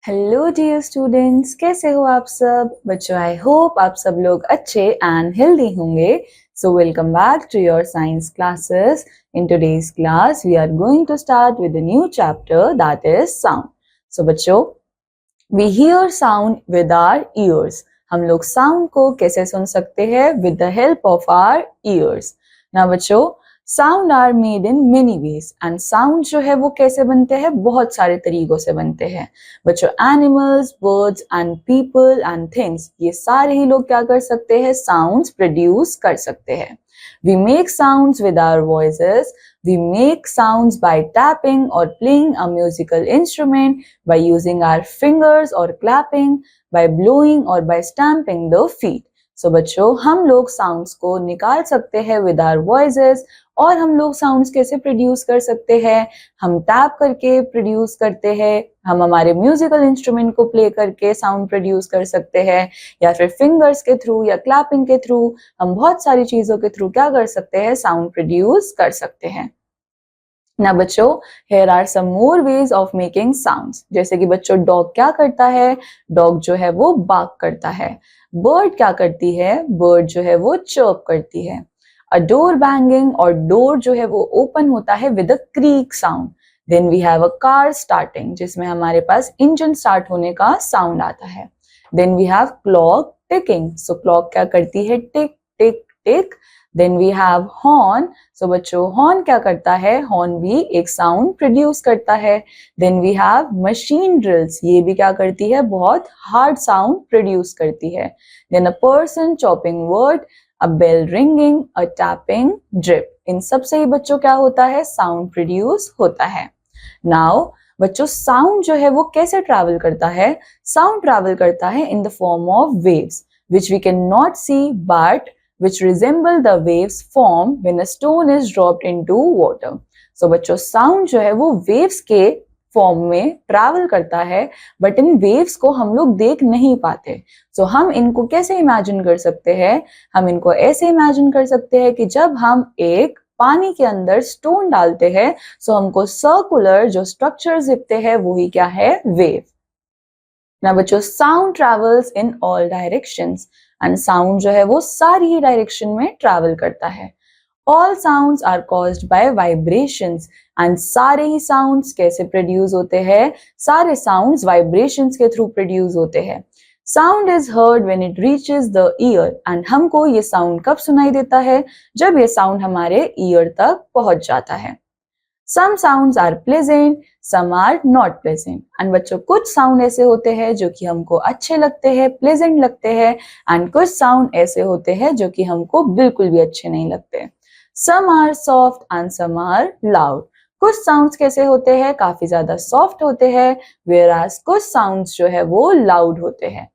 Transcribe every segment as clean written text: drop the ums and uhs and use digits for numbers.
Hello dear students, कैसे हो आप सब बच्चों। आई होप आप सब लोग अच्छे एंड हेल्दी होंगे। So welcome back to your science classes. In today's class we are going to start with a new chapter that is sound. So बच्चों, we hear sound with our ears. हम लोग sound को कैसे सुन सकते हैं? With the help of our ears. ना बच्चों, sound are made in many ways and sound जो है वो कैसे बनते हैं? बहुत सारे तरीकों से बनते हैं बच्चों। Animals, birds and people and things, ये सारे ही लोग क्या कर सकते हैं? साउंड्स प्रोड्यूस कर सकते हैं। We make sounds with our voices. We make sounds by tapping or playing a musical instrument, by using our fingers or clapping, by blowing or by stamping the feet. So बच्चों, हम लोग sounds को निकाल सकते हैं with our voices. और हम लोग साउंड्स कैसे प्रोड्यूस कर सकते हैं? हम टैप करके प्रोड्यूस करते हैं, हम हमारे म्यूजिकल इंस्ट्रूमेंट को प्ले करके साउंड प्रोड्यूस कर सकते हैं, या फिर फिंगर्स के थ्रू या क्लैपिंग के थ्रू, हम बहुत सारी चीजों के थ्रू क्या कर सकते हैं? साउंड प्रोड्यूस कर सकते हैं ना बच्चों। here are some more ways of making sounds। जैसे कि बच्चों, डॉग क्या करता है? डॉग जो है वो बार्क करता है। बर्ड क्या करती है? बर्ड जो है वो चर्प करती है। अ डोर बैंगिंग, और डोर जो है वो ओपन होता है with a creak sound. Then we have a car starting, जिसमें हमारे पास इंजन स्टार्ट होने का साउंड आता है। Then we have clock ticking. So clock क्या करती है? Tick tick tick. Then we have horn. So बच्चों, हॉर्न क्या करता है? हॉर्न भी एक साउंड प्रोड्यूस करता है। Then we have machine drills, ये भी क्या करती है? बहुत हार्ड साउंड प्रोड्यूस करती है। Then a person chopping wood, a bell ringing, a tapping drip, इन सब से ही बच्चों क्या होता है? साउंड प्रोड्यूस होता है। नाउ बच्चों, साउंड जो है वो कैसे ट्रैवल करता है? साउंड ट्रैवल करता है in the form of waves which we cannot see but which resemble the waves formed when a stone is dropped into water। So बच्चों, साउंड जो है वो वेव्स के फॉर्म में ट्रैवल करता है, बट इन वेव्स को हम लोग देख नहीं पाते। सो हम इनको कैसे इमेजिन कर सकते हैं? हम इनको ऐसे इमेजिन कर सकते हैं कि जब हम एक पानी के अंदर स्टोन डालते हैं, सो हमको सर्कुलर जो स्ट्रक्चर्स दिखते हैं वो ही क्या है? वेव। ना बच्चों, sound travels in all directions and sound जो है वो सारी ही डायरेक्शन में ट्रैवल करता है। All sounds are caused by vibrations and सारे ही साउंड्स कैसे प्रोड्यूस होते हैं? सारे साउंड्स वाइब्रेशंस के थ्रू प्रोड्यूस होते हैं। Sound is heard when it reaches the ear and हमको ये साउंड कब सुनाई देता है? जब ये साउंड हमारे ईयर तक पहुंच जाता है। Some sounds are pleasant, some are not pleasant। And बच्चों, कुछ साउंड ऐसे होते हैं जो कि हमको अच्छे लगते हैं, प्लेजेंट लगते हैं, एंड कुछ साउंड ऐसे होते हैं जो कि हमको बिल्कुल भी अच्छे नहीं लगते। Some are soft and some are loud। कुछ साउंड्स कैसे होते हैं? काफी ज्यादा सॉफ्ट होते हैं, whereas कुछ साउंड्स जो है वो लाउड होते हैं।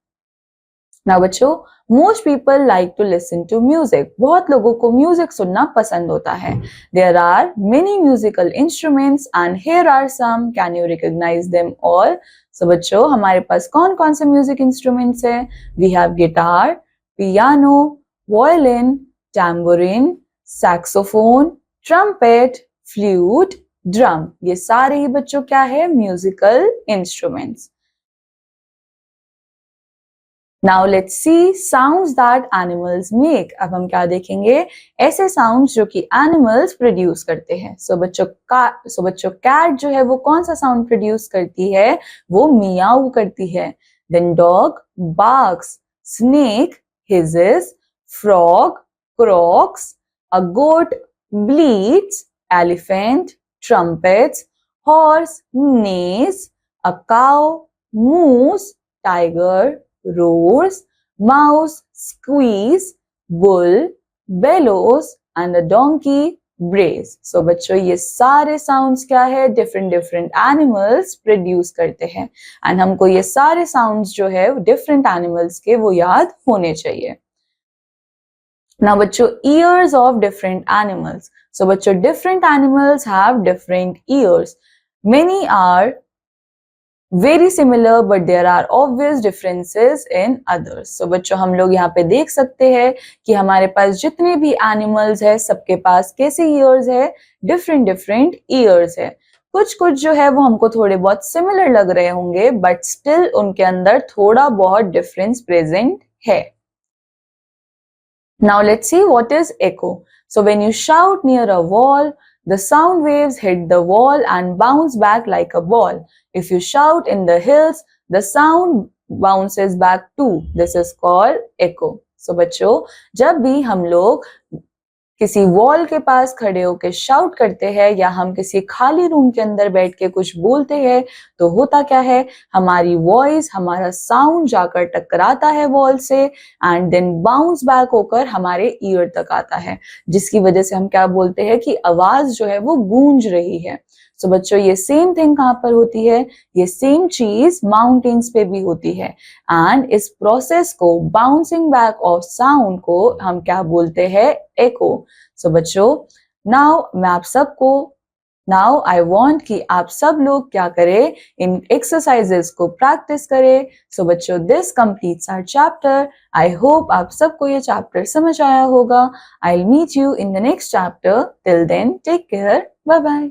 ना बच्चों, most people like to listen to music. बहुत लोगों को म्यूजिक सुनना पसंद होता है। There are many musical instruments and here are some, can you recognise them all? So बच्चों, हमारे पास कौन कौन से म्यूजिक इंस्ट्रूमेंट्स हैं? We have guitar, piano, violin, tambourine, saxophone, trumpet, flute, drum, ये सारे ही बच्चों क्या है? Musical instruments. Now let's see sounds that animals make। अब हम क्या देखेंगे? ऐसे साउंड्स जो कि एनिमल्स प्रोड्यूस करते हैं। सो बच्चों, कैट जो है वो कौन सा साउंड प्रोड्यूस करती है? वो मियाऊ करती है। Then dog barks, snake hisses, frog croaks, a goat bleats, elephant trumpets, horse neighs, a cow moos, tiger roars, mouse squeeze, bull bellows and a donkey brays। So बच्चों, ये सारे साउंड्स क्या है? डिफरेंट डिफरेंट एनिमल्स प्रोड्यूस करते हैं, and हमको ये सारे साउंड्स जो है डिफरेंट एनिमल्स के वो याद होने चाहिए। Now बच्चों, ears of different animals। So बच्चों, different animals have different ears। Many are very similar but there are obvious differences in others। So बच्चों, हम लोग यहाँ पे देख सकते हैं कि हमारे पास जितने भी एनिमल्स है सबके पास कैसे ईयर्स है? डिफरेंट डिफरेंट ईयर्स है। कुछ कुछ जो है वो हमको थोड़े बहुत सिमिलर लग रहे होंगे, बट स्टिल उनके अंदर थोड़ा बहुत डिफरेंस प्रेजेंट है. Now let's see what is echo. So when you shout near a wall, the sound waves hit the wall and bounce back like a ball. If you shout in the hills, the sound bounces back too. This is called echo. So बच्चों, जब भी हम लोग किसी wall के पास खड़े होकर shout करते हैं या हम किसी खाली रूम के अंदर बैठ के कुछ बोलते हैं, तो होता क्या है, हमारी वॉइस, हमारा साउंड जाकर टकराता है वॉल से एंड देन बाउंस बैक होकर हमारे ईयर तक आता है, जिसकी वजह से हम क्या बोलते हैं कि आवाज जो है वो गूंज रही है. सो बच्चों, ये सेम थिंग कहाँ पर होती है, ये सेम चीज माउंटेन्स पे भी होती है. एंड इस प्रोसेस को, बाउंसिंग बैक ऑफ साउंड को हम क्या बोलते हैं, एको. सो बच्चों, नाउ आई वांट कि आप सब लोग क्या करें, इन एक्सरसाइजेस को प्रैक्टिस करें. सो बच्चों, this completes our chapter. I hope आप सबको ये चैप्टर समझ आया होगा. I will meet you in the next chapter. Till then, take care. Bye bye.